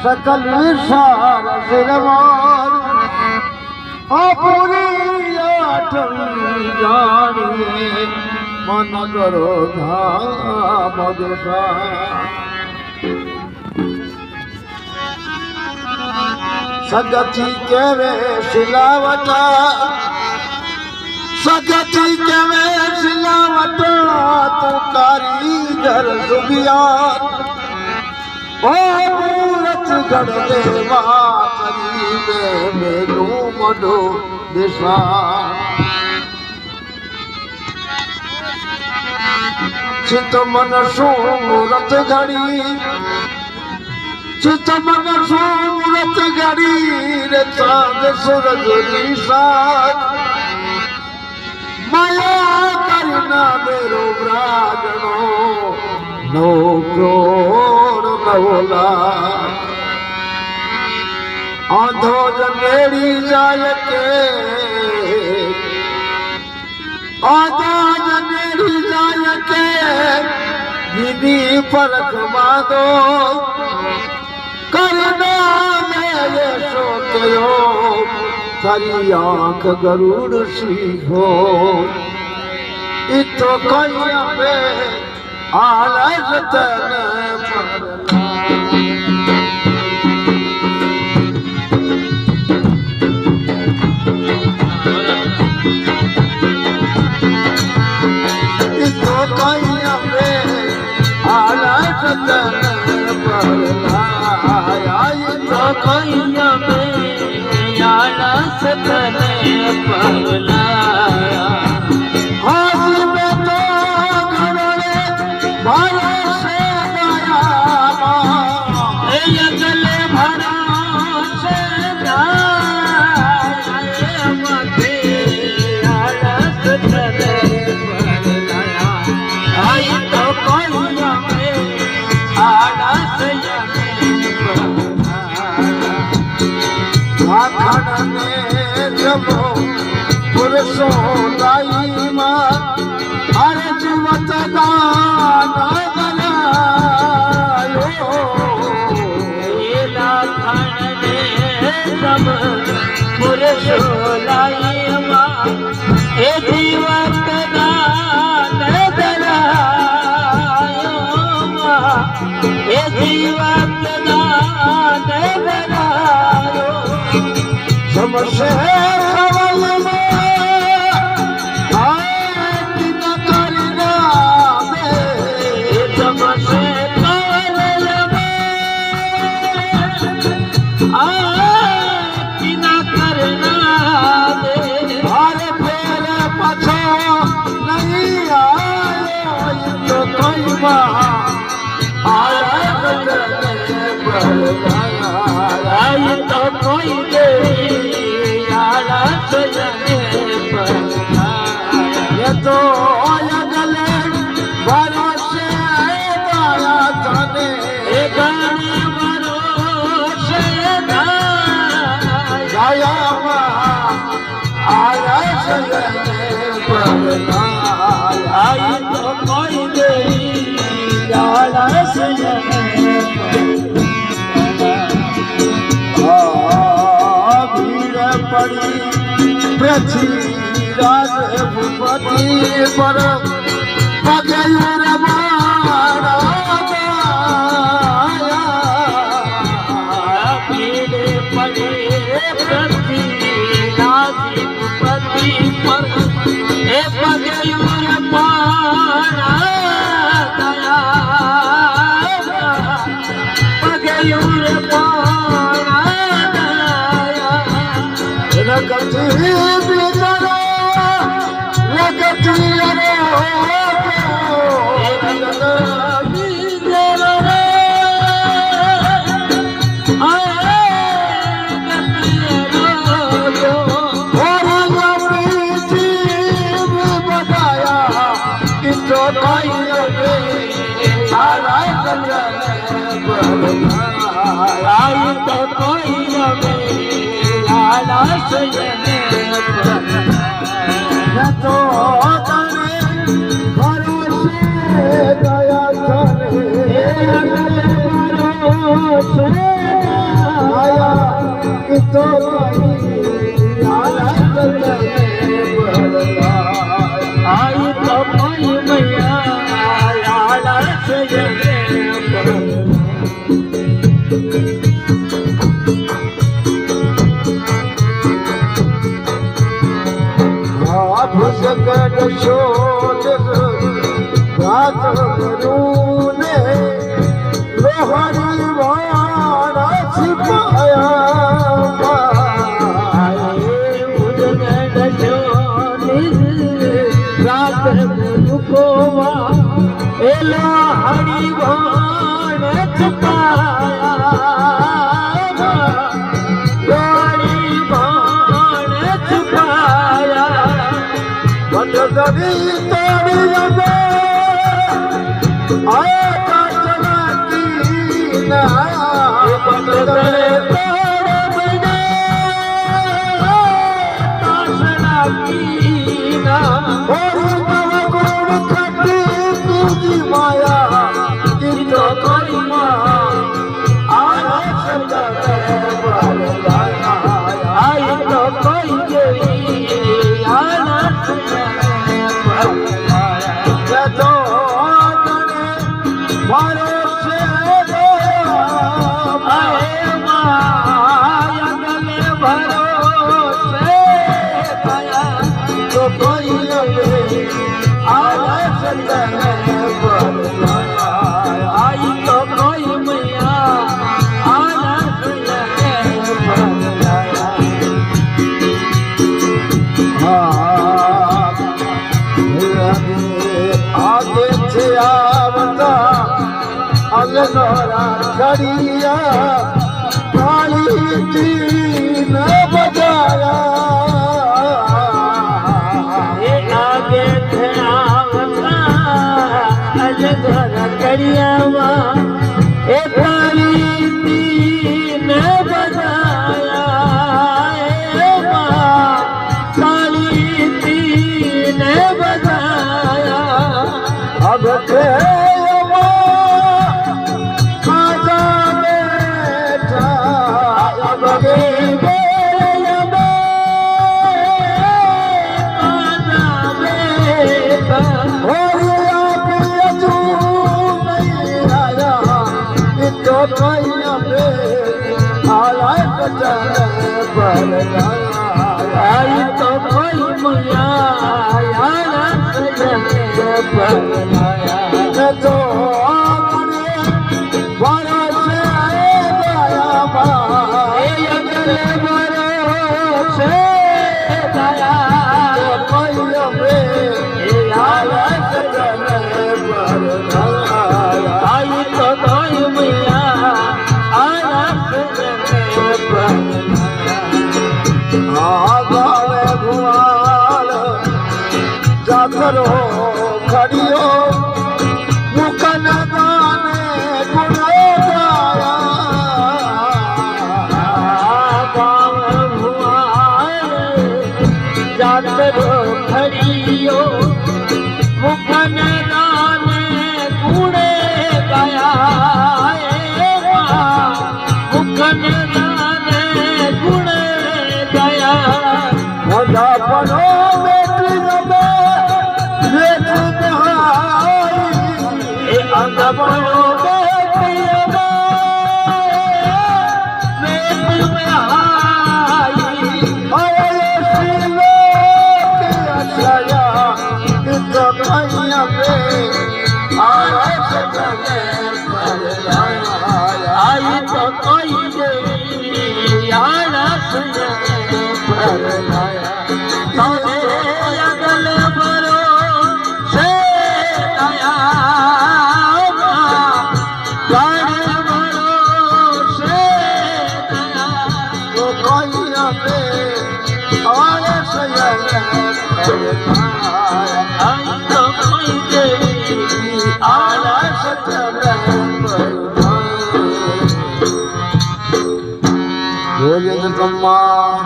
सकल विसार सिरवार पूरी आठवी जानिए मन करो धाम दिशा सगती के वे सिलावटा सगती के वे सिलावटा तू कारीगर सुबिया ओ मूरत गढ़ देवा करीबे मेनू मडो दिशा चित मन सूरत घड़ी चित मन सूरत घड़ी रे चांद सूरज निशान माया करना मेरो ब्राजनो नो करोड़ नवला आंधो जनेड़ी जाय के आंधो जनेड़ी जाय के दीदी परख मादो करना मेरे सोचो थारी आंख गरुड़ सी हो इतो कहिया पे आलस तन इतो कहिया पे आलस तन परलाया इतो कहिया पे आलस तन परलाया हाजी में तो भरोसे दया गले भरोसे मथे आलस तले आई तो कोई आलस आखड़ में जब पुरुषों दाई माँ अरे जीवत दान सब पुरुषों लाई माँ ए जीवत दान दरायो माँ ए जीवत दान दरायो समसे आई तो कोई दे आलस ये तो गले भरोसे दया थाने गाने भरोसे दया आलस आई तो कोई दे आलस पड़ी पृथ्वी राज भूपति पर पगयूर मारा पीड़े पड़े पृथ्वी राज भूपति पर पगयूर मारा पगयूर लगती बिगड़ो लगती तो भरोसे दया करे પરિવાર છુપાયા રાત મુકોવા એલા હરિવાણ છુપાયા હરિવાણ છુપાયા વટદરી તોડી જમે આકાશના કીના વટદરે તોડ બને આકાશના કીના માયા કિતો કરીમાં આઈ તો કોઈ જેવી આનંદ જતો મારો છે આય માયા ગલે ભરોસે કયા તો કોઈ જેવી આનંદ आई तो कोई मैया आनंद आगे से आवता अंगनोरा खड़िया काली जी न बजाया आगे से आवता अंगनोरा करियावा ए काली तीन बजाया ए माँ काली तीन बजाया अब के खाजा बैठा अब के आई तो कोई मुया तो आई तो कोई मुया आगावे भुआल जातरो खड़ियो मुकन गाने गुणे गाया आगावे भुआल जातरो खड़ियो मुकन गाने गुणे गाया मुकन गाने गुणे मोजा पनो बेटी जमे बेटी नहाई ए अंग पनो बेटी जमे बेटी नहाई आए सीलो के अछया कितो कहिया पे आए सजने पर आई तो कोई देवी आना सजने I